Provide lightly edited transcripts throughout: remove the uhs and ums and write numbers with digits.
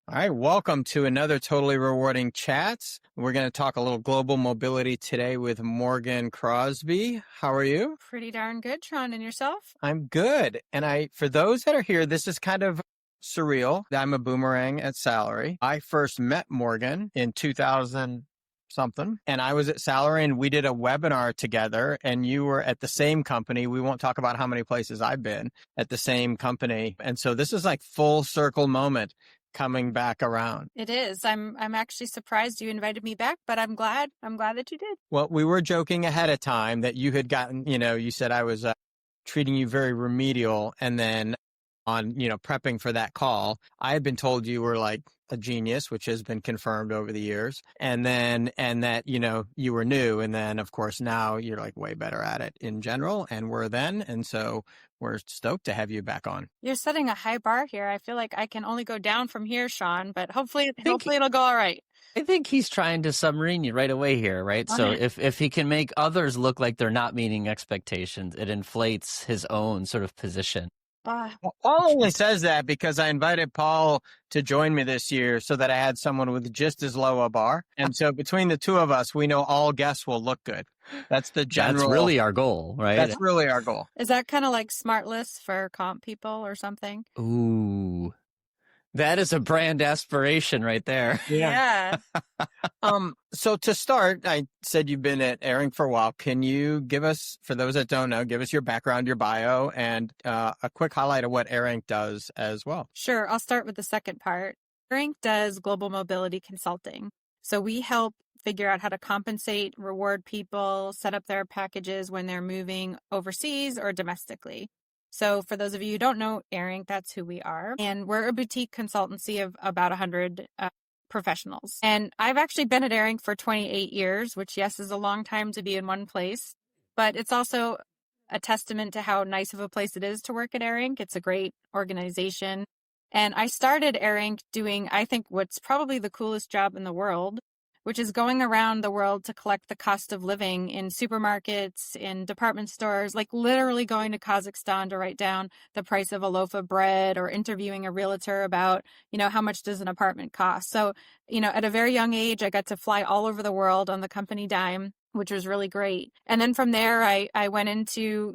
All right, welcome to another Totally Rewarding Chats. We're going to talk a little global mobility today with Morgan Crosby. How are you? Pretty darn good, Sean. And yourself? I'm good. And for those that are here, this is kind of surreal. I'm a boomerang at Salary. I first met Morgan in 2000 something, and I was at Salary and we did a webinar together, and you were at the same company. We won't talk about how many places I've been at the same company. And so this is like full circle moment coming back around. It is. I'm actually surprised you invited me back, but I'm glad that you did. Well, we were joking ahead of time that you had gotten, you said I was treating you very remedial. And then on, prepping for that call, I had been told you were like a genius, which has been confirmed over the years. And that, you were new. And then of course now you're like way better at it in general and were then. And so we're stoked to have you back on. You're setting a high bar here. I feel like I can only go down from here, Sean, but hopefully it'll go all right. I think he's trying to submarine you right away here, right? So if he can make others look like they're not meeting expectations, it inflates his own sort of position. Paul only says that because I invited Paul to join me this year so that I had someone with just as low a bar. And so between the two of us, we know all guests will look good. That's the general. That's really our goal, right? That's really our goal. Is that kind of like smart lists for comp people or something? Ooh, that is a brand aspiration right there. Yeah. So to start, I said you've been at Airing for a while. Can you give us, for those that don't know, give us your background, your bio, and a quick highlight of what Airing does as well? Sure. I'll start with the second part. Airing does global mobility consulting. So we help figure out how to compensate, reward people, set up their packages when they're moving overseas or domestically. So for those of you who don't know Airing, that's who we are. And we're a boutique consultancy of about 100 professionals. And I've actually been at Airing for 28 years, which, yes, is a long time to be in one place. But it's also a testament to how nice of a place it is to work at Airing. It's a great organization. And I started Airing doing, I think, what's probably the coolest job in the world, which is going around the world to collect the cost of living in supermarkets, in department stores, like literally going to Kazakhstan to write down the price of a loaf of bread or interviewing a realtor about, how much does an apartment cost. So, at a very young age, I got to fly all over the world on the company dime, which was really great. And then from there, I went into,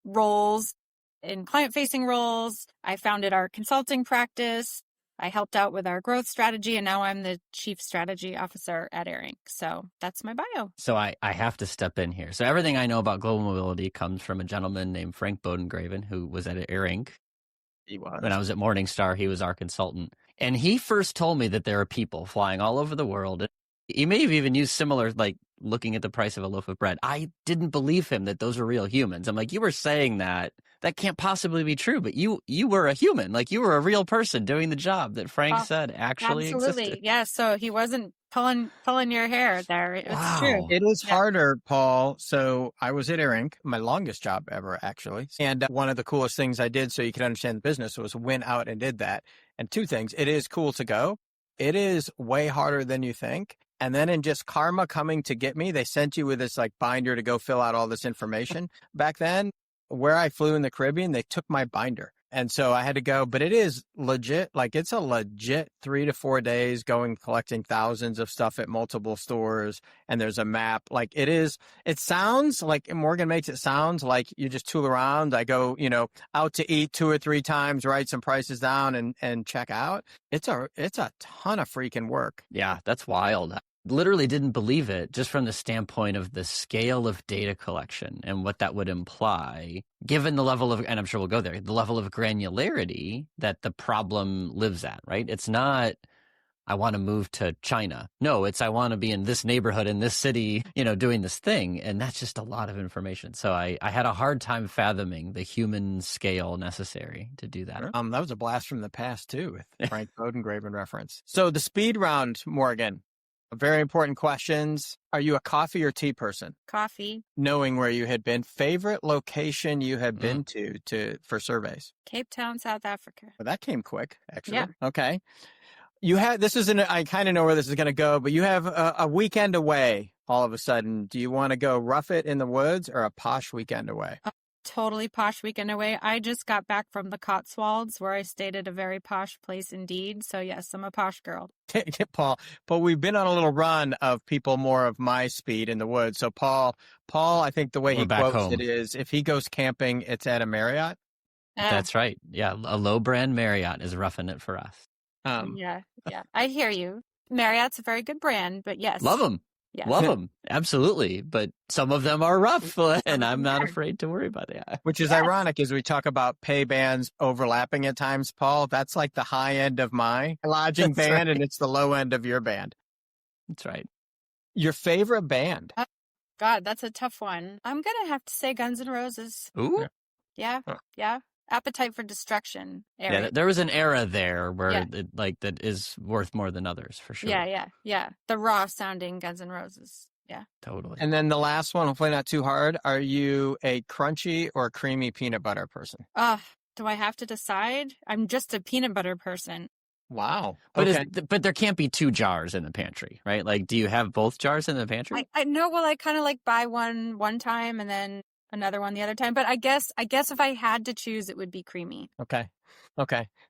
roles in client-facing roles. I founded our consulting practice. I helped out with our growth strategy, and now I'm the chief strategy officer at Airing. So that's my bio. So I have to step in here. So everything I know about global mobility comes from a gentleman named Frank Bodengraven, who was at Airing. He was. When I was at Morningstar, he was our consultant. And he first told me that there are people flying all over the world. He may have even used similar, like looking at the price of a loaf of bread. I didn't believe him that those were real humans. I'm like, you were saying that can't possibly be true, but you were a human, like you were a real person doing the job that Frank said actually existed. Yeah, so he wasn't pulling your hair there. It's true. It is harder, Paul. So I was at Airing, my longest job ever, actually. And one of the coolest things I did so you could understand the business was went out and did that. And two things, it is cool to go. It is way harder than you think. And then in just karma coming to get me, they sent you with this like binder to go fill out all this information. Back then, where I flew in the Caribbean, they took my binder. And so I had to go, but it is legit, like it's a legit 3 to 4 days going, collecting thousands of stuff at multiple stores. And there's a map. Like it sounds like Morgan makes it sound like you just tool around. I go, out to eat 2 or 3 times, write some prices down and check out. It's a ton of freaking work. Yeah, that's wild. Literally didn't believe it just from the standpoint of the scale of data collection and what that would imply, given the level of, and I'm sure we'll go there, the level of granularity that the problem lives at, right? It's not, I want to move to China. No, it's, I want to be in this neighborhood, in this city, doing this thing. And that's just a lot of information. So I had a hard time fathoming the human scale necessary to do that. That was a blast from the past too, with Frank Bodengraven reference. So the speed round, Morgan. Very important questions. Are you a coffee or tea person? Coffee. Knowing where you had been, favorite location you had been to for surveys? Cape Town, South Africa. Well, that came quick, actually. Yeah. Okay. You had, I kind of know where this is going to go, but you have a weekend away all of a sudden. Do you want to go rough it in the woods or a posh weekend away? totally posh weekend away. I just got back from the Cotswolds where I stayed at a very posh place indeed. So yes, I'm a posh girl. Paul, but we've been on a little run of people more of my speed in the woods. So Paul, I think the way We're he back quotes home. it is, if he goes camping, it's at a Marriott. That's right. Yeah, a low brand Marriott is roughing it for us. Yeah. I hear you. Marriott's a very good brand, but yes. Love them. Yes. Love them. Absolutely. But some of them are rough, and I'm not afraid to worry about that. Which is ironic as we talk about pay bands overlapping at times, Paul. That's like the high end of my lodging That's band, right. and it's the low end of your band. That's right. Your favorite band? God, that's a tough one. I'm going to have to say Guns N' Roses. Ooh. Yeah. Appetite for Destruction era. Yeah, there was an era there where that is worth more than others, for sure. Yeah. The raw sounding Guns N' Roses. Yeah. Totally. And then the last one, hopefully not too hard. Are you a crunchy or creamy peanut butter person? Do I have to decide? I'm just a peanut butter person. Wow. But Okay. but there can't be 2 jars in the pantry, right? Like, do you have both jars in the pantry? I know. Well, I kind of like buy one time and then another one the other time. But I guess if I had to choose, it would be creamy. Okay.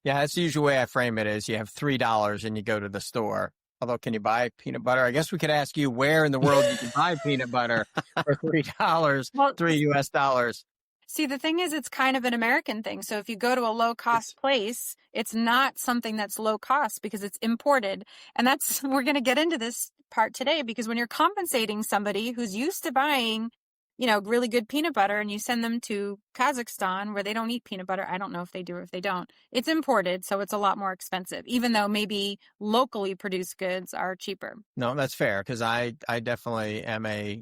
Yeah, that's the usual way I frame it is you have $3 and you go to the store. Although, can you buy peanut butter? I guess we could ask you where in the world you can buy peanut butter for $3, Well, $3. See, the thing is, it's kind of an American thing. So if you go to a low-cost place, it's not something that's low cost because it's imported. And we're going to get into this part today because when you're compensating somebody who's used to buying, really good peanut butter and you send them to Kazakhstan where they don't eat peanut butter. I don't know if they do or if they don't. It's imported, so it's a lot more expensive, even though maybe locally produced goods are cheaper. No, that's fair because I definitely am a,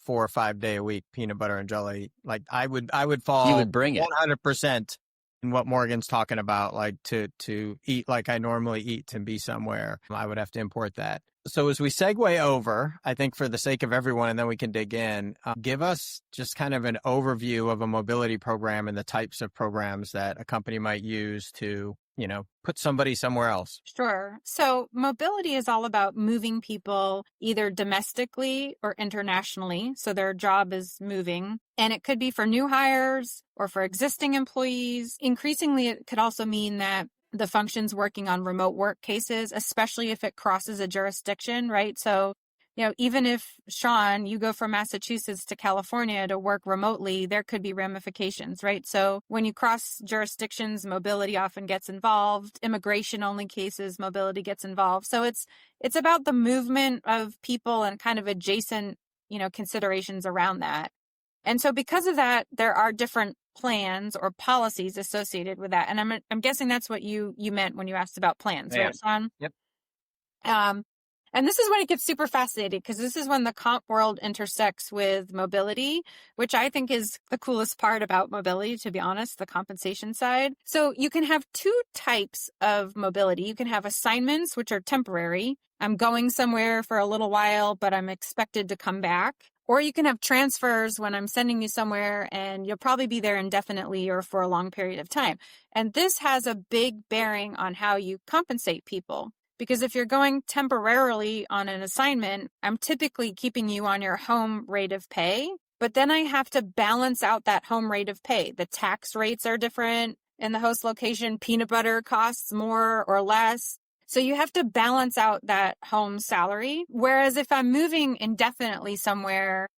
4 or 5 day a week peanut butter and jelly. Like I would fall You would bring it 100% in what Morgan's talking about, like to eat like I normally eat and be somewhere. I would have to import that. So as we segue over, I think for the sake of everyone, and then we can dig in, give us just kind of an overview of a mobility program and the types of programs that a company might use to, put somebody somewhere else. Sure. So mobility is all about moving people either domestically or internationally. So their job is moving. And it could be for new hires or for existing employees. Increasingly, it could also mean that the function's working on remote work cases, especially if it crosses a jurisdiction, right? So, even if, Sean, you go from Massachusetts to California to work remotely, there could be ramifications, right? So when you cross jurisdictions, mobility often gets involved. Immigration-only cases, mobility gets involved. So it's about the movement of people and kind of adjacent, considerations around that. And so because of that, there are different plans or policies associated with that. And I'm guessing that's what you meant when you asked about plans, right, Sean? Yep. And this is when it gets super fascinating because this is when the comp world intersects with mobility, which I think is the coolest part about mobility, to be honest, the compensation side. So you can have 2 types of mobility. You can have assignments, which are temporary. I'm going somewhere for a little while, but I'm expected to come back. Or you can have transfers when I'm sending you somewhere and you'll probably be there indefinitely or for a long period of time. And this has a big bearing on how you compensate people. Because if you're going temporarily on an assignment, I'm typically keeping you on your home rate of pay, but then I have to balance out that home rate of pay. The tax rates are different in the host location. Peanut butter costs more or less. So you have to balance out that home salary. Whereas if I'm moving indefinitely somewhere,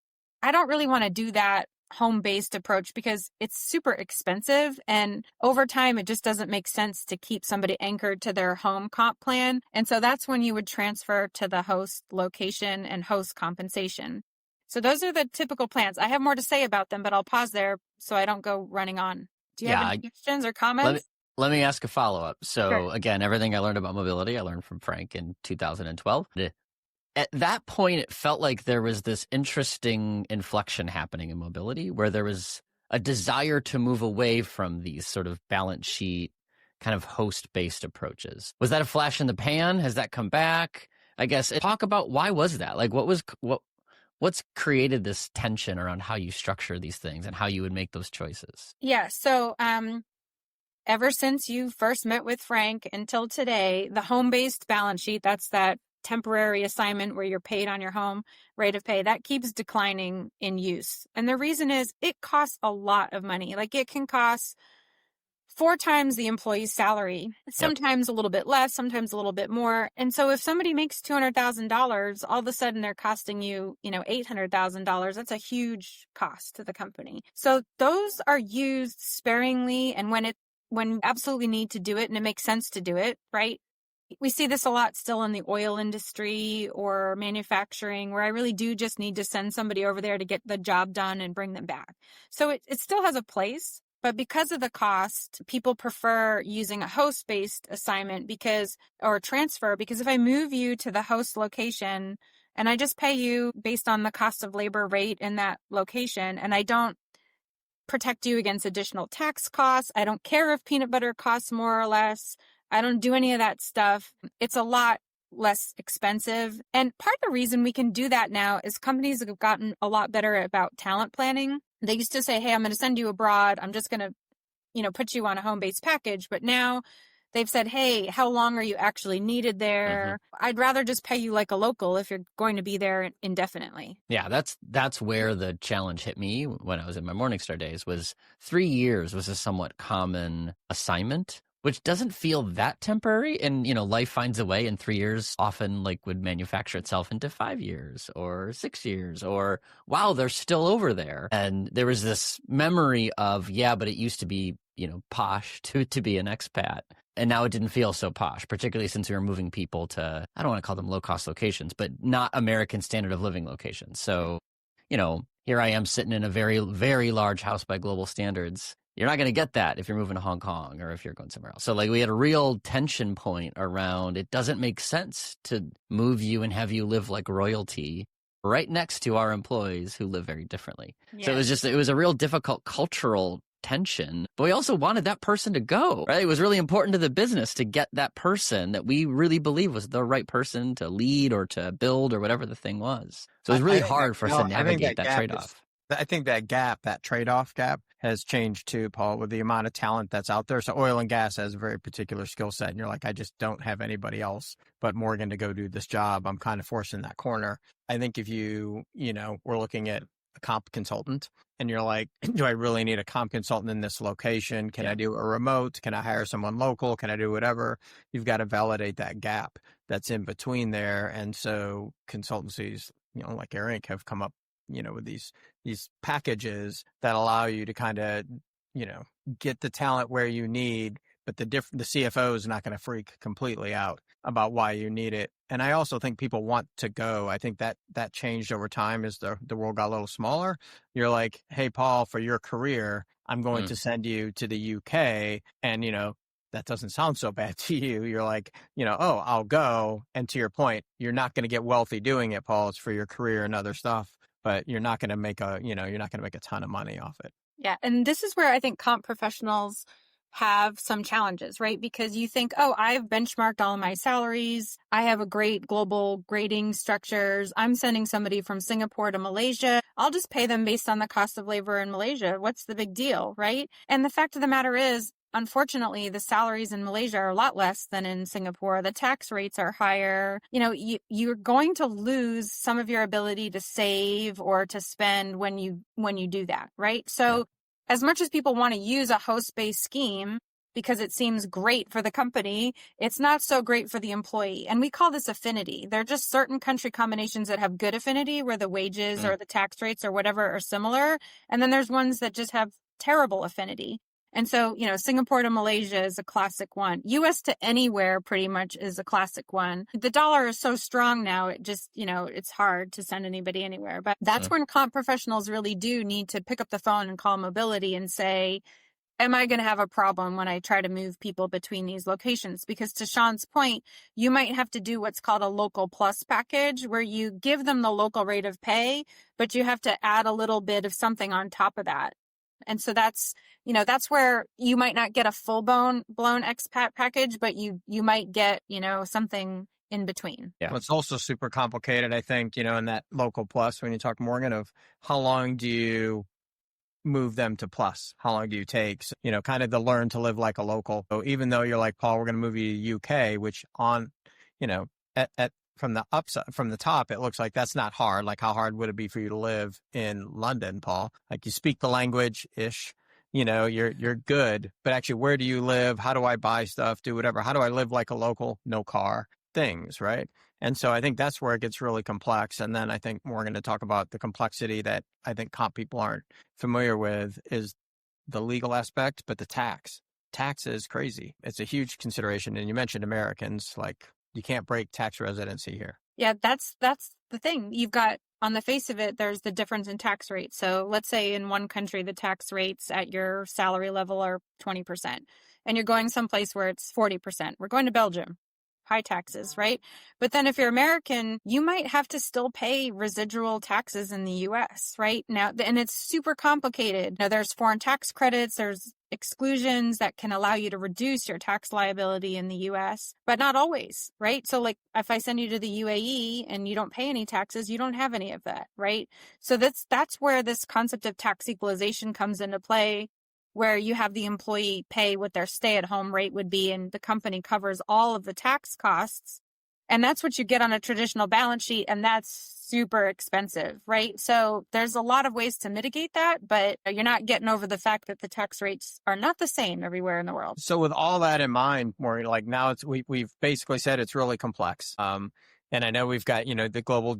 I don't really want to do that home-based approach because it's super expensive. And over time, it just doesn't make sense to keep somebody anchored to their home comp plan. And so that's when you would transfer to the host location and host compensation. So those are the typical plans. I have more to say about them, but I'll pause there so I don't go running on. Do you have any questions or comments? Let me ask a follow-up. So Sure. Again, everything I learned about mobility, I learned from Frank in 2012. At that point, it felt like there was this interesting inflection happening in mobility where there was a desire to move away from these sort of balance sheet kind of host-based approaches. Was that a flash in the pan? Has that come back? I guess talk about why was that? Like what's created this tension around how you structure these things and how you would make those choices? Yeah. So, ever since you first met with Frank until today, the home-based balance sheet, that's that temporary assignment where you're paid on your home rate of pay, that keeps declining in use. And the reason is it costs a lot of money. Like it can cost 4 times the employee's salary, sometimes a little bit less, sometimes a little bit more. And so if somebody makes $200,000, all of a sudden they're costing you, $800,000. That's a huge cost to the company. So those are used sparingly. And when you absolutely need to do it and it makes sense to do it, right? We see this a lot still in the oil industry or manufacturing, where I really do just need to send somebody over there to get the job done and bring them back. So it still has a place. But because of the cost, people prefer using a host-based assignment or transfer, because if I move you to the host location and I just pay you based on the cost of labor rate in that location, and I don't protect you against additional tax costs, I don't care if peanut butter costs more or less, I don't do any of that stuff, it's a lot less expensive. And part of the reason we can do that now is companies have gotten a lot better about talent planning. They used to say, hey, I'm going to send you abroad. I'm just going to, put you on a home-based package. But now they've said, hey, how long are you actually needed there? I'd rather just pay you like a local if you're going to be there indefinitely. Yeah, that's where the challenge hit me when I was in my Morningstar days. Was 3 years was a somewhat common assignment, which doesn't feel that temporary. And, life finds a way, and 3 years often would manufacture itself into 5 years or 6 years, or wow, they're still over there. And there was this memory of, but it used to be, posh to be an expat. And now it didn't feel so posh, particularly since we were moving people to, I don't want to call them low-cost locations, but not American standard of living locations. So, here I am sitting in a very, very large house by global standards. You're not going to get that if you're moving to Hong Kong or if you're going somewhere else. So we had a real tension point around, it doesn't make sense to move you and have you live like royalty right next to our employees who live very differently. Yeah. So it was a real difficult cultural tension, but we also wanted that person to go, right? It was really important to the business to get that person that we really believe was the right person to lead or to build or whatever the thing was. So it was really hard for us to navigate that trade-off. I think that trade-off gap has changed too, Paul, with the amount of talent that's out there. So oil and gas has a very particular skill set, and you're like, I just don't have anybody else but Morgan to go do this job. I'm kind of forced in that corner. I think if we're looking at a comp consultant and you're like, do I really need a comp consultant in this location? Can I do a remote? Can I hire someone local? Can I do whatever? You've got to validate that gap that's in between there. And so consultancies, like Air Inc. have come up, with these packages that allow you to kind of, get the talent where you need, but the CFO is not going to freak completely out about why you need it. And I also think people want to go. I think that changed over time as the world got a little smaller. You're like, hey, Paul, for your career, I'm going to send you to the UK. And, that doesn't sound so bad to you. You're like, oh, I'll go. And to your point, you're not going to get wealthy doing it, Paul. It's for your career and other stuff. But you're not going to make a ton of money off it. Yeah. And this is where I think comp professionals have some challenges, right? Because you think, oh, I've benchmarked all of my salaries. I have a great global grading structures. I'm sending somebody from Singapore to Malaysia. I'll just pay them based on the cost of labor in Malaysia. What's the big deal, right? And the fact of the matter is, unfortunately, the salaries in Malaysia are a lot less than in Singapore. The tax rates are higher. You're going to lose some of your ability to save or to spend when you do that, right? So as much as people want to use a host-based scheme because it seems great for the company, it's not so great for the employee. And we call this affinity. There are just certain country combinations that have good affinity where the wages or the tax rates or whatever are similar. And then there's ones that just have terrible affinity. And so, Singapore to Malaysia is a classic one. US to anywhere pretty much is a classic one. The dollar is so strong now, it just, it's hard to send anybody anywhere. But that's when comp professionals really do need to pick up the phone and call mobility and say, am I going to have a problem when I try to move people between these locations? Because to Sean's point, you might have to do what's called a local plus package where you give them the local rate of pay, but you have to add a little bit of something on top of that. And so that's where you might not get a full blown expat package, but you might get, something in between. Yeah. Well, it's also super complicated, I think, in that local plus, when you talk, Morgan, of how long do you move them to plus? How long do you take? So, kind of the learn to live like a local. So even though you're like, Paul, we're going to move you to UK, which at from the upside, from the top, it looks like that's not hard. Like, how hard would it be for you to live in London, Paul? Like, you speak the language ish, you're good, but actually, where do you live? How do I buy stuff? Do whatever. How do I live like a local, no car things, right? And so I think that's where it gets really complex. And then I think we're going to talk about the complexity that I think comp people aren't familiar with is the legal aspect, but the tax. Tax is crazy. It's a huge consideration. And you mentioned Americans, like you can't break tax residency here. Yeah, that's the thing. You've got, on the face of it, there's the difference in tax rates. So let's say in one country, the tax rates at your salary level are 20%, and you're going someplace where it's 40%. We're going to Belgium. High taxes, right? But then if you're American, you might have to still pay residual taxes in the US, right? Now, and it's super complicated. Now, there's foreign tax credits, there's exclusions that can allow you to reduce your tax liability in the US, but not always, right? So like if I send you to the UAE and you don't pay any taxes, you don't have any of that, right? So that's where this concept of tax equalization comes into play, where you have the employee pay what their stay-at-home rate would be, and the company covers all of the tax costs. And that's what you get on a traditional balance sheet, and that's super expensive, right? So there's a lot of ways to mitigate that, but you're not getting over the fact that the tax rates are not the same everywhere in the world. So with all that in mind, Maureen, like now we've basically said it's really complex. And I know we've got, the global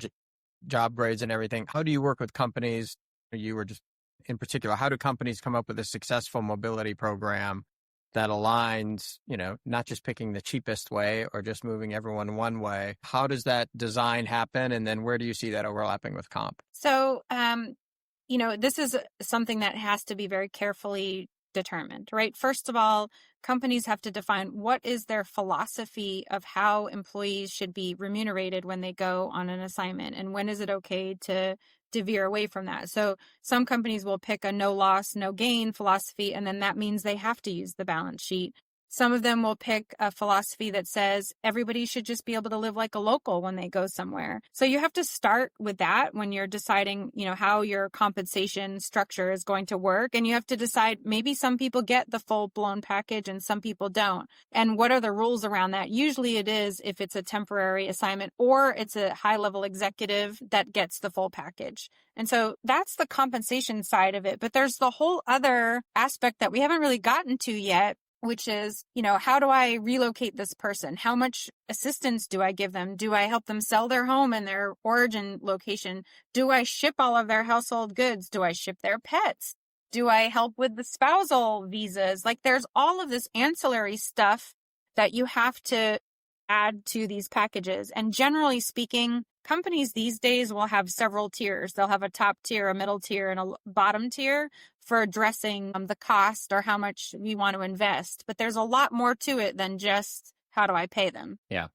job grades and everything. How do you work with companies? You were just in particular, how do companies come up with a successful mobility program that aligns, not just picking the cheapest way or just moving everyone one way? How does that design happen? And then where do you see that overlapping with comp? So, this is something that has to be very carefully determined, right? First of all, companies have to define what is their philosophy of how employees should be remunerated when they go on an assignment, and when is it okay to veer away from that. So some companies will pick a no loss, no gain philosophy, and then that means they have to use the balance sheet. Some of them will pick a philosophy that says everybody should just be able to live like a local when they go somewhere. So you have to start with that when you're deciding, how your compensation structure is going to work. And you have to decide, maybe some people get the full blown package and some people don't. And what are the rules around that? Usually it is if it's a temporary assignment or it's a high level executive that gets the full package. And so that's the compensation side of it. But there's the whole other aspect that we haven't really gotten to yet, which is, how do I relocate this person? How much assistance do I give them? Do I help them sell their home in their origin location? Do I ship all of their household goods? Do I ship their pets? Do I help with the spousal visas? Like, there's all of this ancillary stuff that you have to add to these packages. And generally speaking, companies these days will have several tiers. They'll have a top tier, a middle tier, and a bottom tier for addressing the cost or how much we want to invest. But there's a lot more to it than just how do I pay them? Yeah.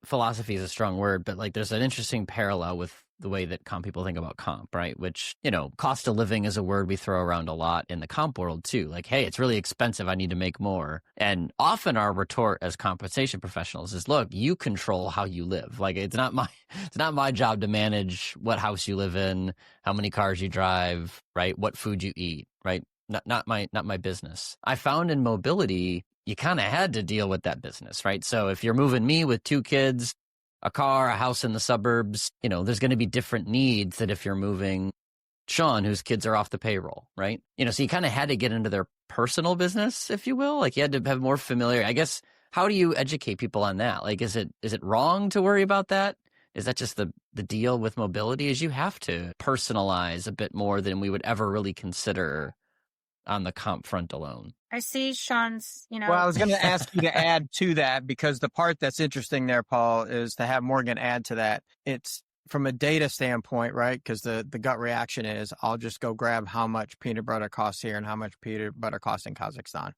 Philosophy is a strong word, but like there's an interesting parallel with the way that comp people think about comp, right? Which, cost of living is a word we throw around a lot in the comp world too. Like, hey, it's really expensive. I need to make more. And often our retort as compensation professionals is, look, you control how you live. Like, it's not my job to manage what house you live in, how many cars you drive, right? What food you eat, right? Not my business. I found in mobility, you kind of had to deal with that business, right? So if you're moving me with 2 kids, a car, a house in the suburbs, there's going to be different needs than if you're moving Sean, whose kids are off the payroll, right? So you kind of had to get into their personal business, if you will. Like, you had to have more familiarity. I guess, how do you educate people on that? Like, is it wrong to worry about that? Is that just the deal with mobility? Is you have to personalize a bit more than we would ever really consider on the comp front alone. I see Sean's, Well, I was going to ask you to add to that, because the part that's interesting there, Paul, is to have Morgan add to that. It's from a data standpoint, right? Because the gut reaction is, I'll just go grab how much peanut butter costs here and how much peanut butter costs in Kazakhstan.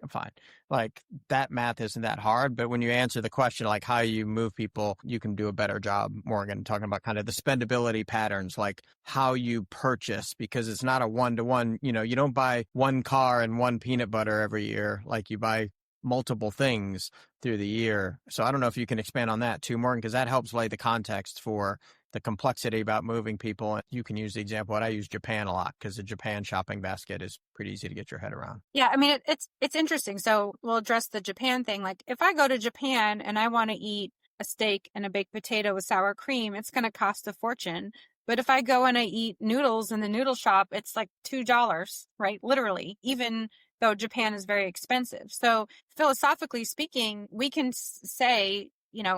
I'm fine. Like, that math isn't that hard. But when you answer the question, like how you move people, you can do a better job, Morgan, talking about kind of the spendability patterns, like how you purchase, because it's not a one-to-one. You don't buy one car and one peanut butter every year. Like, you buy multiple things through the year. So I don't know if you can expand on that too, Morgan, because that helps lay the context for the complexity about moving people. You can use the example, and I use Japan a lot, because the Japan shopping basket is pretty easy to get your head around. Yeah, I mean, it's interesting. So we'll address the Japan thing. Like, if I go to Japan and I want to eat a steak and a baked potato with sour cream, it's going to cost a fortune. But if I go and I eat noodles in the noodle shop, it's like $2, right? Literally, even though Japan is very expensive. So philosophically speaking, we can say,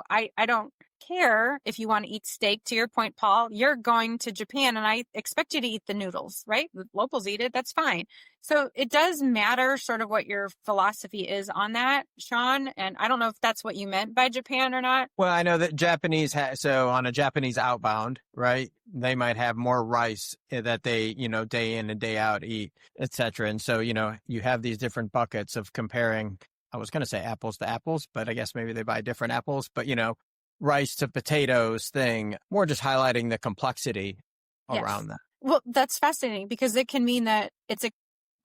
I don't care if you want to eat steak. To your point, Paul, you're going to Japan and I expect you to eat the noodles, right? The locals eat it. That's fine. So it does matter sort of what your philosophy is on that, Sean. And I don't know if that's what you meant by Japan or not. Well, I know that Japanese so on a Japanese outbound, right? They might have more rice that they, day in and day out eat, etc. And so, you have these different buckets of comparing, I was going to say apples to apples, but I guess maybe they buy different apples, but rice to potatoes thing, more just highlighting the complexity around that. Well, that's fascinating because it can mean that it's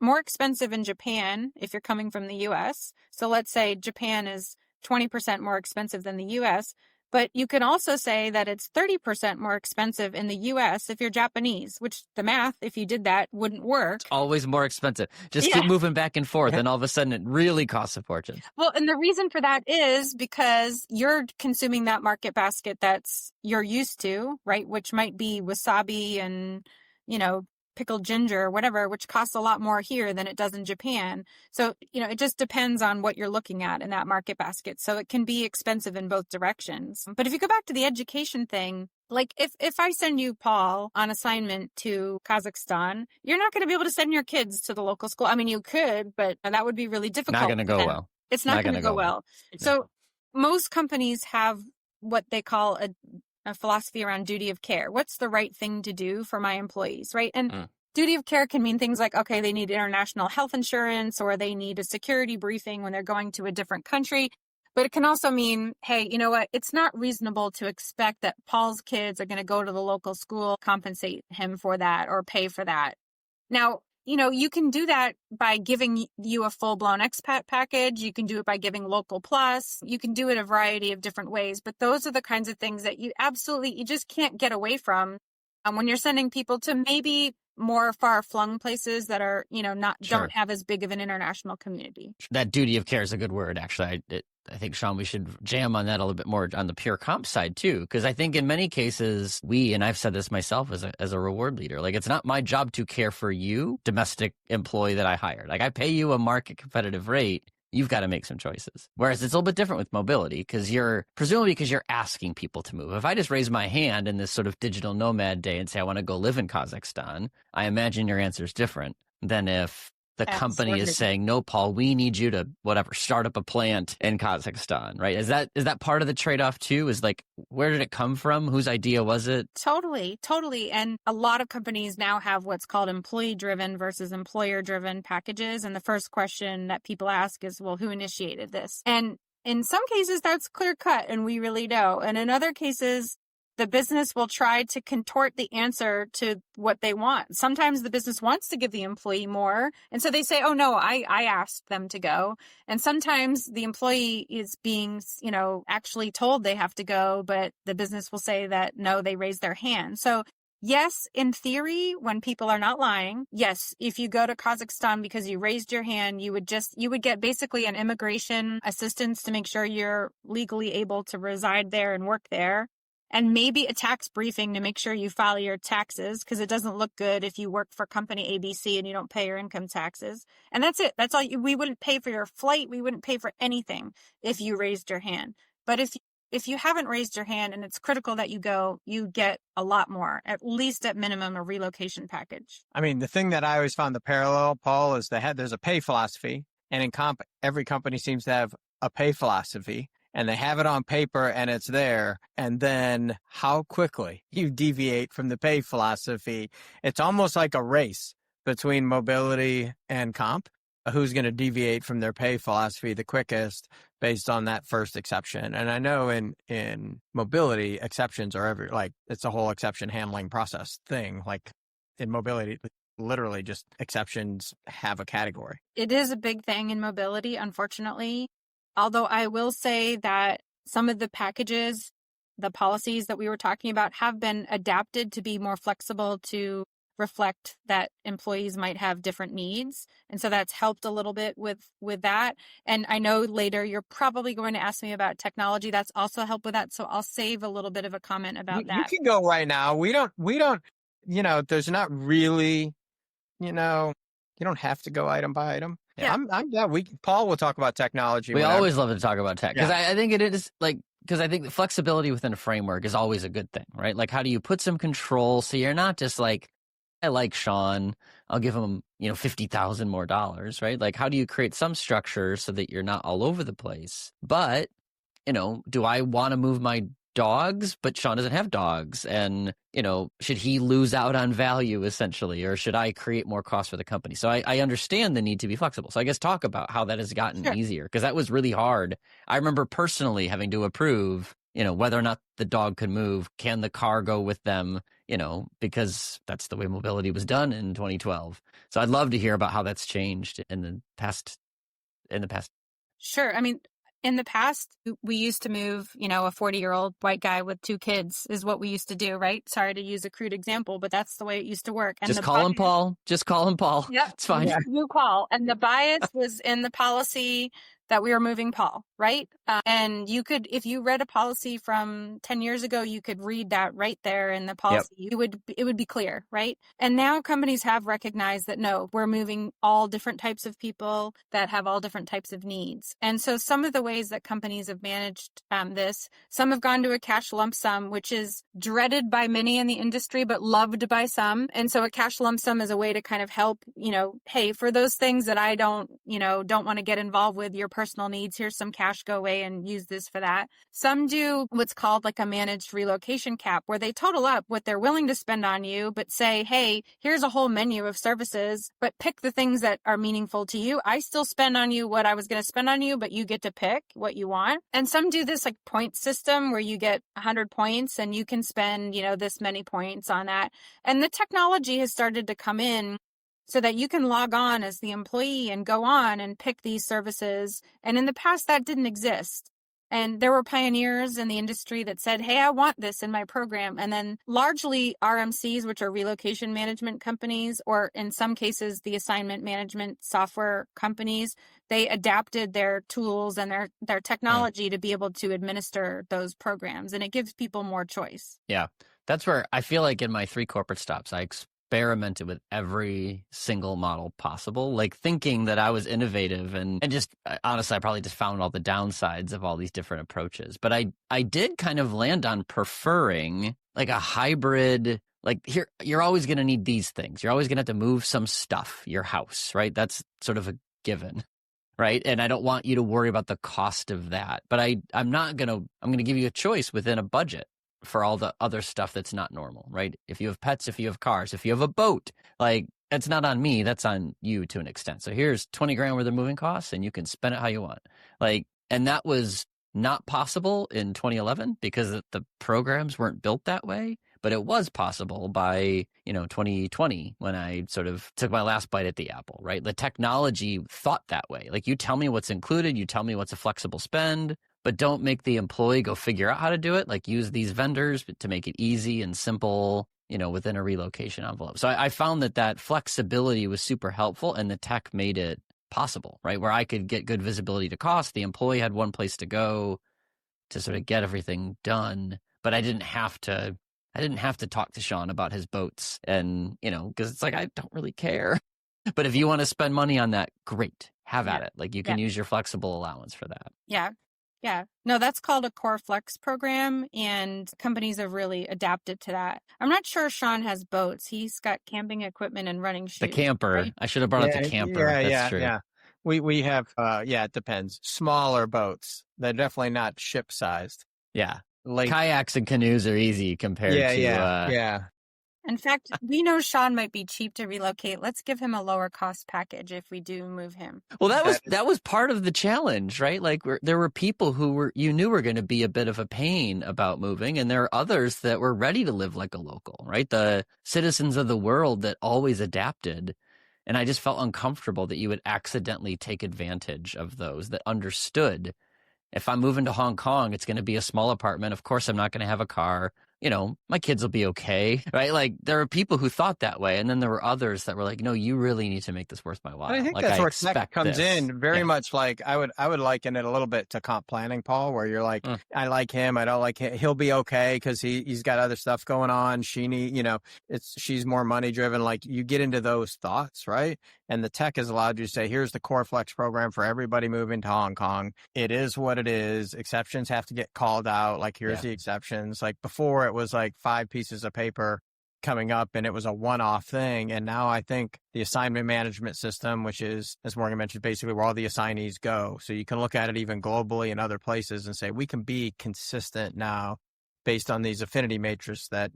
more expensive in Japan if you're coming from the US. So let's say Japan is 20% more expensive than the US, but you can also say that it's 30% more expensive in the US if you're Japanese, which the math, if you did that, wouldn't work. It's always more expensive. Just keep moving back and forth, and all of a sudden it really costs a fortune. Well, and the reason for that is because you're consuming that market basket that's you're used to, right? Which might be wasabi and, pickled ginger or whatever, which costs a lot more here than it does in Japan. So, it just depends on what you're looking at in that market basket. So it can be expensive in both directions. But if you go back to the education thing, like if I send you, Paul, on assignment to Kazakhstan, you're not going to be able to send your kids to the local school. I mean, you could, but that would be really difficult. Not going to go well. It's not going to go well. So most companies have what they call a philosophy around duty of care. What's the right thing to do for my employees, right? And duty of care can mean things like, okay, they need international health insurance or they need a security briefing when they're going to a different country. But it can also mean, hey, you know what? It's not reasonable to expect that Paul's kids are going to go to the local school, compensate him for that or pay for that. Now, you can do that by giving you a full-blown expat package. You can do it by giving local plus. You can do it a variety of different ways. But those are the kinds of things that you just can't get away from when you're sending people to maybe more far-flung places that are, don't have as big of an international community. That duty of care is a good word, actually. I think, Sean, we should jam on that a little bit more on the pure comp side, too, because I think in many cases, and I've said this myself as a reward leader, like it's not my job to care for you, domestic employee that I hired. Like I pay you a market competitive rate. You've got to make some choices. Whereas it's a little bit different with mobility because you're asking people to move. If I just raise my hand in this sort of digital nomad day and say, I want to go live in Kazakhstan, I imagine your answer is different than if the company is saying, no, Paul, we need you to start up a plant in Kazakhstan, right? Is that part of the trade-off too? Is like, where did it come from? Whose idea was it? Totally. And a lot of companies now have what's called employee-driven versus employer-driven packages. And the first question that people ask is, well, who initiated this? And in some cases, that's clear-cut and we really know. And in other cases, the business will try to contort the answer to what they want. Sometimes the business wants to give the employee more. And so they say, oh, no, I asked them to go. And sometimes the employee is being, actually told they have to go, but the business will say that, no, they raised their hand. So yes, in theory, when people are not lying, yes, if you go to Kazakhstan because you raised your hand, you would get basically an immigration assistance to make sure you're legally able to reside there and work there. And maybe a tax briefing to make sure you file your taxes because it doesn't look good if you work for company ABC and you don't pay your income taxes. And that's it. That's all. We wouldn't pay for your flight. We wouldn't pay for anything if you raised your hand. But if you haven't raised your hand and it's critical that you go, you get a lot more, at least at minimum, a relocation package. I mean, the thing that I always found the parallel, Paul, is there's a pay philosophy, and in every company seems to have a pay philosophy. And they have it on paper and it's there. And then how quickly you deviate from the pay philosophy. It's almost like a race between mobility and comp. Who's going to deviate from their pay philosophy the quickest based on that first exception. And I know in mobility, exceptions are it's a whole exception handling process thing. Like in mobility, literally just exceptions have a category. It is a big thing in mobility, unfortunately. Although I will say that some of the packages, the policies that we were talking about have been adapted to be more flexible to reflect that employees might have different needs. And so that's helped a little bit with that. And I know later you're probably going to ask me about technology. That's also helped with that. So I'll save a little bit of a comment about You that. can go right now. We don't, there's not really, you don't have to go item by item. Yeah. Paul will talk about technology. We always love to talk about tech because Yeah. I think it is because I think the flexibility within a framework is always a good thing, right? Like, how do you put some control so you're not just like, I like Sean, I'll give him, $50,000 more, right? Like, how do you create some structure so that you're not all over the place? But, do I want to move my dogs, but Sean doesn't have dogs? And, should he lose out on value essentially, or should I create more cost for the company? So I understand the need to be flexible. So I guess talk about how that has gotten easier, because that was really hard. I remember personally having to approve, whether or not the dog could move. Can the car go with them? Because that's the way mobility was done in 2012. So I'd love to hear about how that's changed in the past. Sure. I mean, in the past, we used to move, a 40-year-old white guy with 2 kids is what we used to do, right? Sorry to use a crude example, but that's the way it used to work. And Just call him Paul. Just call him Paul. Yep. It's fine. You call. And the bias was in the policy that we were moving Paul, right? And you could, if you read a policy from 10 years ago, you could read that right there in the policy. Yep. It would be clear, right? And now companies have recognized that, no, we're moving all different types of people that have all different types of needs. And so some of the ways that companies have managed this, some have gone to a cash lump sum, which is dreaded by many in the industry, but loved by some. And so a cash lump sum is a way to kind of help, hey, for those things that I don't want to get involved with, your personal needs, here's some cash, go away and use this for that. Some do what's called like a managed relocation cap, where they total up what they're willing to spend on you, but say, hey, here's a whole menu of services, but pick the things that are meaningful to you. I still spend on you what I was going to spend on you, but you get to pick what you want. And some do this like point system where you get 100 points and you can spend, this many points on that. And the technology has started to come in so that you can log on as the employee and go on and pick these services. And in the past, that didn't exist. And there were pioneers in the industry that said, hey, I want this in my program. And then largely RMCs, which are relocation management companies, or in some cases, the assignment management software companies, they adapted their tools and their technology to be able to administer those programs. And it gives people more choice. Yeah, that's where I feel like in my 3 corporate stops, I experimented with every single model possible, like thinking that I was innovative and just honestly, I probably just found all the downsides of all these different approaches. But I did kind of land on preferring like a hybrid, like here, you're always going to need these things. You're always going to have to move some stuff, your house, right? That's sort of a given. Right. And I don't want you to worry about the cost of that. But I'm going to give you a choice within a budget for all the other stuff that's not normal, right? If you have pets, if you have cars, if you have a boat, like that's not on me, that's on you to an extent. So here's 20 grand worth of moving costs and you can spend it how you want. Like, and that was not possible in 2011 because the programs weren't built that way, but it was possible by, 2020 when I sort of took my last bite at the apple, right? The technology thought that way. Like you tell me what's included, you tell me what's a flexible spend, but don't make the employee go figure out how to do it. Like use these vendors to make it easy and simple, within a relocation envelope. So I found that flexibility was super helpful and the tech made it possible, right? Where I could get good visibility to cost. The employee had one place to go to sort of get everything done, but I didn't have to talk to Sean about his boats and, because it's like, I don't really care. But if you want to spend money on that, great, have at it. Like you can use your flexible allowance for that. Yeah. Yeah. No, that's called a Core Flex program, and companies have really adapted to that. I'm not sure Sean has boats. He's got camping equipment and running shoes. The camper. Right? I should have brought up the camper. That's true. Yeah. We have, it depends. Smaller boats. They're definitely not ship-sized. Yeah. Like kayaks and canoes are easy compared to... Yeah. In fact, we know Sean might be cheap to relocate. Let's give him a lower cost package if we do move him. Well, that was part of the challenge, right? Like there were people who you knew were going to be a bit of a pain about moving, and there are others that were ready to live like a local, right? The citizens of the world that always adapted. And I just felt uncomfortable that you would accidentally take advantage of those that understood. If I'm moving to Hong Kong, it's going to be a small apartment. Of course, I'm not going to have a car. my kids will be okay, right? Like there are people who thought that way. And then there were others that were like, no, you really need to make this worth my while. And I think like that's I where tech expect comes this. in very much. Like I would liken it a little bit to comp planning, Paul, where you're like, I like him, I don't like him. He'll be okay because he's got other stuff going on. She's more money driven. Like you get into those thoughts, right? And the tech has allowed you to say, here's the Core Flex program for everybody moving to Hong Kong. It is what it is. Exceptions have to get called out. Like here's the exceptions. Like before it was like 5 pieces of paper coming up and it was a one-off thing. And now I think the assignment management system, which is, as Morgan mentioned, basically where all the assignees go. So you can look at it even globally in other places and say, we can be consistent now based on these affinity matrices that,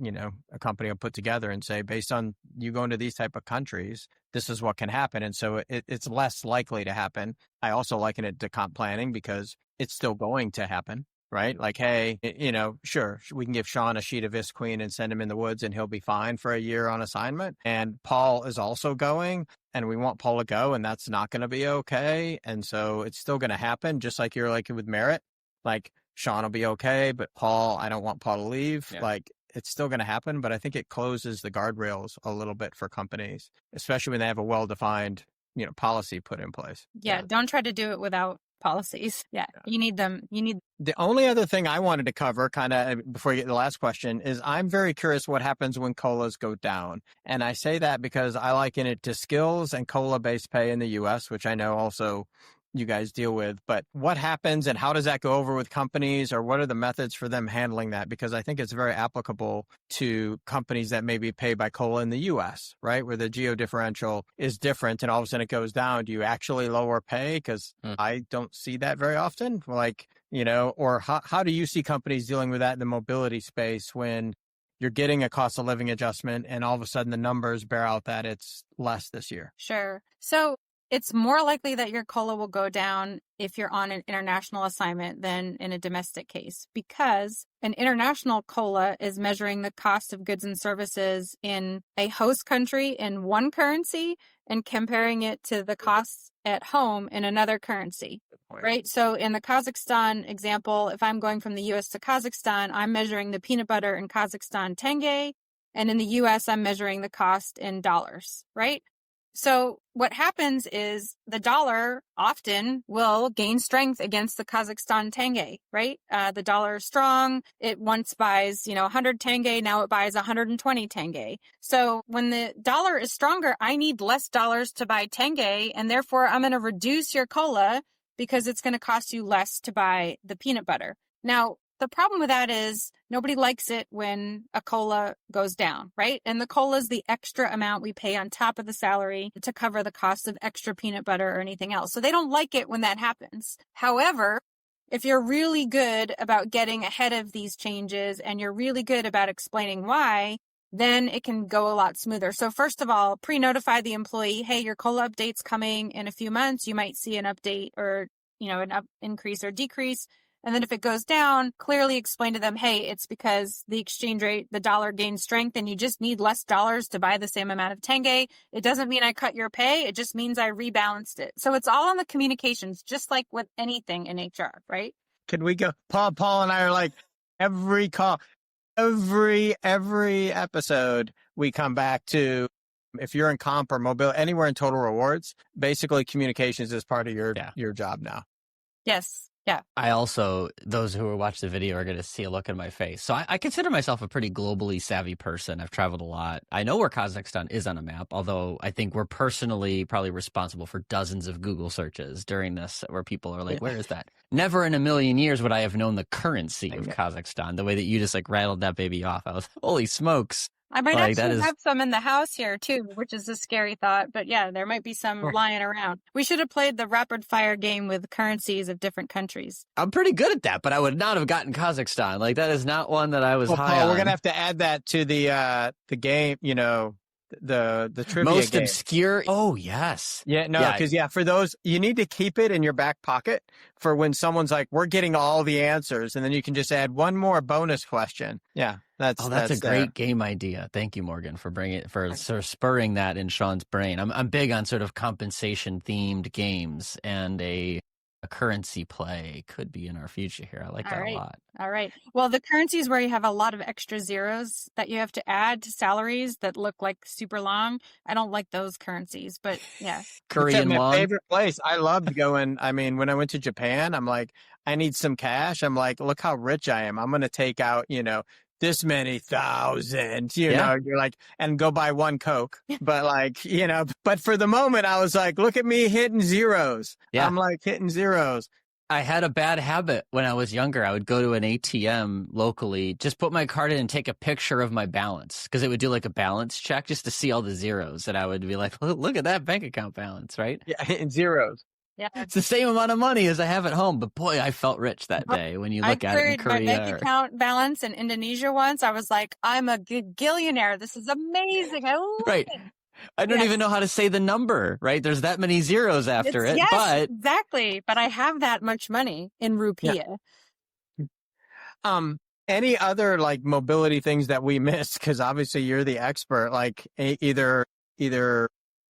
a company will put together and say, based on you going to these type of countries, this is what can happen. And so it's less likely to happen. I also liken it to comp planning because it's still going to happen. Right? Like, hey, sure, we can give Sean a sheet of Visqueen and send him in the woods and he'll be fine for a year on assignment. And Paul is also going and we want Paul to go and that's not going to be okay. And so it's still going to happen, just like you're like with Merritt. Like Sean will be okay, but Paul, I don't want Paul to leave. Yeah. Like it's still going to happen, but I think it closes the guardrails a little bit for companies, especially when they have a well-defined, policy put in place. Yeah. Don't try to do it without policies. Yeah. You need them. The only other thing I wanted to cover kind of before you get to the last question is I'm very curious what happens when COLAs go down. And I say that because I liken it to skills and COLA based pay in the US, which I know also you guys deal with, but what happens and how does that go over with companies, or what are the methods for them handling that? Because I think it's very applicable to companies that maybe pay by COLA in the US, right? Where the geo differential is different and all of a sudden it goes down. Do you actually lower pay? Because I don't see that very often. Like, or how do you see companies dealing with that in the mobility space when you're getting a cost of living adjustment and all of a sudden the numbers bear out that it's less this year? Sure. So it's more likely that your COLA will go down if you're on an international assignment than in a domestic case, because an international COLA is measuring the cost of goods and services in a host country in one currency and comparing it to the costs at home in another currency, right? So in the Kazakhstan example, if I'm going from the US to Kazakhstan, I'm measuring the peanut butter in Kazakhstan tenge, and in the US, I'm measuring the cost in dollars, right? So what happens is the dollar often will gain strength against the Kazakhstan tenge, right? The dollar is strong. It once buys, 100 tenge. Now it buys 120 tenge. So when the dollar is stronger, I need less dollars to buy tenge. And therefore I'm going to reduce your COLA because it's going to cost you less to buy the peanut butter. Now, the problem with that is nobody likes it when a COLA goes down, right? And the COLA is the extra amount we pay on top of the salary to cover the cost of extra peanut butter or anything else. So they don't like it when that happens. However, if you're really good about getting ahead of these changes and you're really good about explaining why, then it can go a lot smoother. So first of all, pre-notify the employee, hey, your COLA update's coming in a few months. You might see an update or, an increase or decrease. And then if it goes down, clearly explain to them, hey, it's because the exchange rate, the dollar gained strength and you just need less dollars to buy the same amount of tenge. It doesn't mean I cut your pay. It just means I rebalanced it. So it's all on the communications, just like with anything in HR, right? Can we go? Paul and I are like every call, every episode we come back to, if you're in comp or mobile, anywhere in total rewards, basically communications is part of your job now. Yes. Yeah. I also, those who watch the video are going to see a look in my face. So I consider myself a pretty globally savvy person. I've traveled a lot. I know where Kazakhstan is on a map, although I think we're personally probably responsible for dozens of Google searches during this where people are like, where is that? Never in a million years would I have known the currency of Kazakhstan, the way that you just rattled that baby off. I was, holy smokes. I might actually have some in the house here too, which is a scary thought. But yeah, there might be some lying around. We should have played the rapid fire game with currencies of different countries. I'm pretty good at that, but I would not have gotten Kazakhstan. That is not one that I was high Paul, on. We're gonna have to add that to the game. The trivia most game. Obscure. Oh yes. Yeah. No. Because for those, you need to keep it in your back pocket for when someone's like, "We're getting all the answers," and then you can just add one more bonus question. Yeah. That's a great game idea. Thank you, Morgan, for sort of spurring that in Sean's brain. I'm big on sort of compensation themed games and a a currency play could be in our future here. I like that a lot. All right. Well, the currencies where you have a lot of extra zeros that you have to add to salaries that look like super long, I don't like those currencies, but yeah. Korean my won. favorite place. I loved going. I mean, when I went to Japan, I'm like, I need some cash. I'm like, look how rich I am. I'm going to take out, this many thousand, Yeah. you're like, and go buy one Coke. But like, but for the moment, I was like, look at me hitting zeros. Yeah. I'm like hitting zeros. I had a bad habit when I was younger. I would go to an ATM locally, just put my card in and take a picture of my balance because it would do like a balance check just to see all the zeros. And I would be like, look at that bank account balance, right? Yeah, hitting zeros. Yeah. It's the same amount of money as I have at home. But boy, I felt rich that day when you look at it in Korea. I queried my bank account balance in Indonesia once. I was like, I'm a gillionaire. This is amazing. I love right. it. I don't even know how to say the number, right? There's that many zeros after it. Yes, but exactly. But I have that much money in rupiah. Yeah. Any other like mobility things that we missed? Because obviously you're the expert. Like either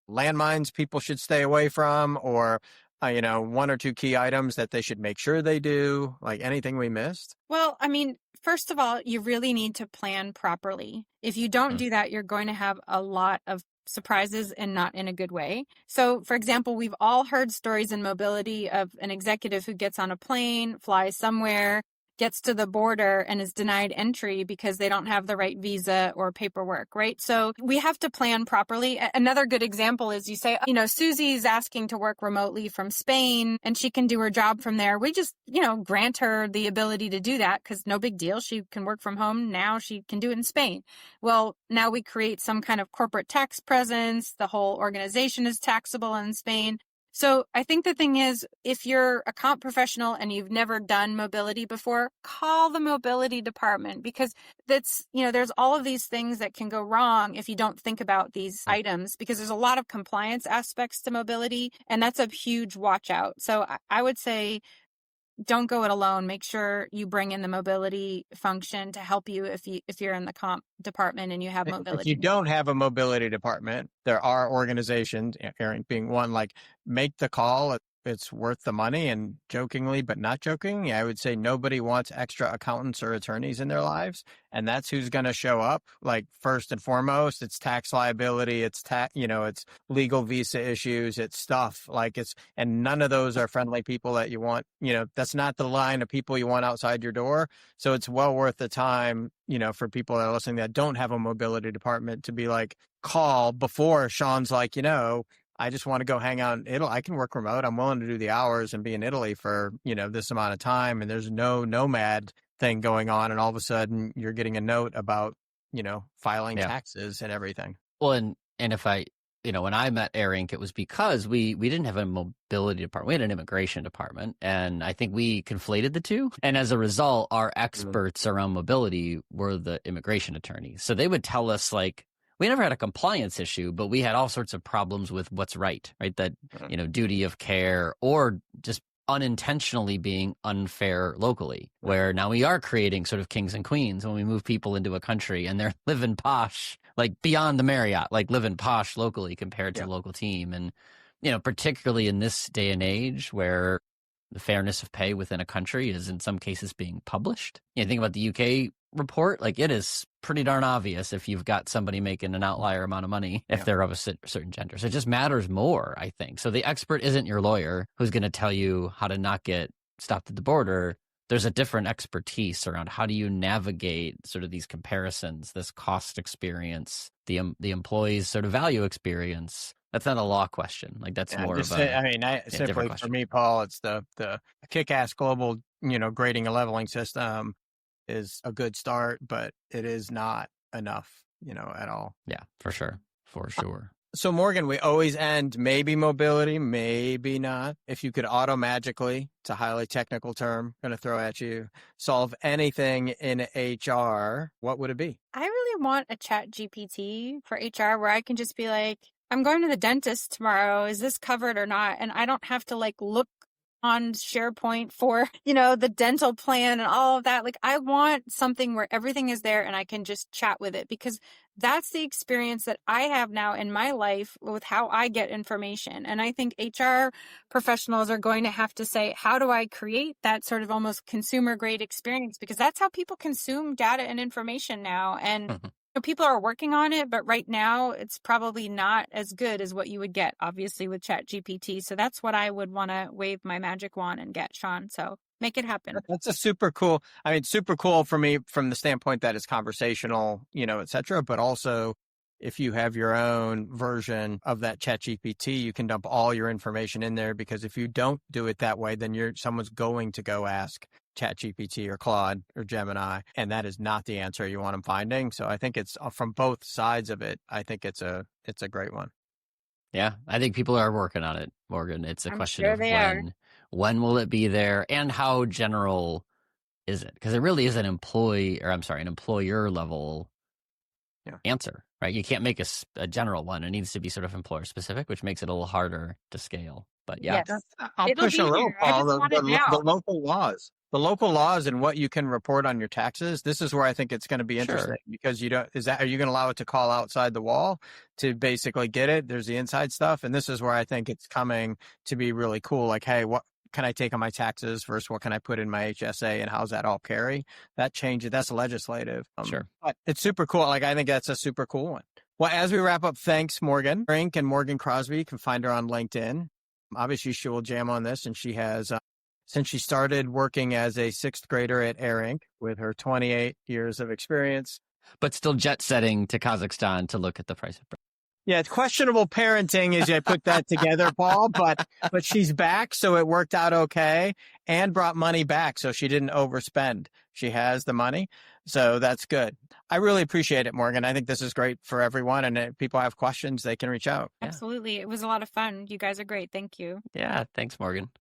landmines people should stay away from, or one or two key items that they should make sure they do. Like anything we missed? Well, I mean, first of all, you really need to plan properly. If you don't do that, you're going to have a lot of surprises and not in a good way. So, for example, we've all heard stories in mobility of an executive who gets on a plane, flies somewhere, gets to the border and is denied entry because they don't have the right visa or paperwork, right? So we have to plan properly. Another good example is you say, Susie's asking to work remotely from Spain and she can do her job from there. We just, grant her the ability to do that because no big deal. She can work from home. Now she can do it in Spain. Well, now we create some kind of corporate tax presence. The whole organization is taxable in Spain. So I think the thing is, if you're a comp professional and you've never done mobility before, call the mobility department because there's all of these things that can go wrong if you don't think about these items because there's a lot of compliance aspects to mobility and that's a huge watch out. So I would say don't go it alone. Make sure you bring in the mobility function to help you if you're in the comp department and you have mobility. If you don't have a mobility department, there are organizations, Erin being one, like make the call. It's worth the money. And jokingly, but not jokingly, I would say nobody wants extra accountants or attorneys in their lives. And that's who's going to show up. Like first and foremost, it's tax liability. It's it's legal visa issues. It's stuff and none of those are friendly people that you want. That's not the line of people you want outside your door. So it's well worth the time, for people that are listening that don't have a mobility department to be like, call before Sean's like, I just want to go hang out in Italy. I can work remote. I'm willing to do the hours and be in Italy for, this amount of time. And there's no nomad thing going on. And all of a sudden you're getting a note about, filing taxes and everything. Well, and if when I met Air Inc., it was because we didn't have a mobility department. We had an immigration department. And I think we conflated the two. And as a result, our experts around mobility were the immigration attorneys. So they would tell us we never had a compliance issue, but we had all sorts of problems with what's right? That, duty of care or just unintentionally being unfair locally, where now we are creating sort of kings and queens when we move people into a country and they're living posh, beyond the Marriott, living posh locally compared to the local team. And, particularly in this day and age where the fairness of pay within a country is in some cases being published. Think about the UK report, it is pretty darn obvious if you've got somebody making an outlier amount of money if they're of a certain gender. So it just matters more, I think. So the expert isn't your lawyer who's going to tell you how to not get stopped at the border. There's a different expertise around how do you navigate sort of these comparisons, this cost experience, the employee's sort of value experience. That's not a law question. That's more of a simply for me, Paul, it's the kick-ass global, grading and leveling system is a good start, but it is not enough, at all. Yeah, for sure. For sure. So Morgan, we always end maybe mobility, maybe not. If you could magically, it's a highly technical term, going to throw at you, solve anything in HR, what would it be? I really want a chat GPT for HR where I can just be like, I'm going to the dentist tomorrow. Is this covered or not? And I don't have to look on SharePoint for, the dental plan and all of that. Like, I want something where everything is there and I can just chat with it, because that's the experience that I have now in my life with how I get information. And I think HR professionals are going to have to say, how do I create that sort of almost consumer grade experience? Because that's how people consume data and information now. And people are working on it, but right now it's probably not as good as what you would get, obviously, with ChatGPT. So that's what I would want to wave my magic wand and get, Sean. So make it happen. That's a super cool for me from the standpoint that it's conversational, et cetera. But also, if you have your own version of that ChatGPT, you can dump all your information in there, because if you don't do it that way, then someone's going to go ask ChatGPT or Claude or Gemini, and that is not the answer you want them finding. So I think it's from both sides of it. I think it's a great one. Yeah, I think people are working on it, Morgan. It's a question of when will it be there, and how general is it? Because it really is an employer level answer, right? You can't make a general one. It needs to be sort of employer specific, which makes it a little harder to scale. But yeah, yes. I'll push a little, Paul. The local laws and what you can report on your taxes. This is where I think it's going to be interesting, because are you going to allow it to call outside the wall to basically get it? There's the inside stuff. And this is where I think it's coming to be really cool. Like, hey, what can I take on my taxes versus what can I put in my HSA, and how's that all carry? That changes. That's legislative. Sure. But it's super cool. Like, I think that's a super cool one. Well, as we wrap up, thanks, Morgan. Rink and Morgan Crosby, you can find her on LinkedIn. Obviously, she will jam on this, and she has, since she started working as a sixth grader at Air Inc. with her 28 years of experience. But still jet setting to Kazakhstan to look at the price of bread. Yeah, it's questionable parenting as I put that together, Paul, but she's back, so it worked out okay, and brought money back, so she didn't overspend. She has the money, so that's good. I really appreciate it, Morgan. I think this is great for everyone, and if people have questions, they can reach out. Absolutely. It was a lot of fun. You guys are great. Thank you. Yeah, thanks, Morgan.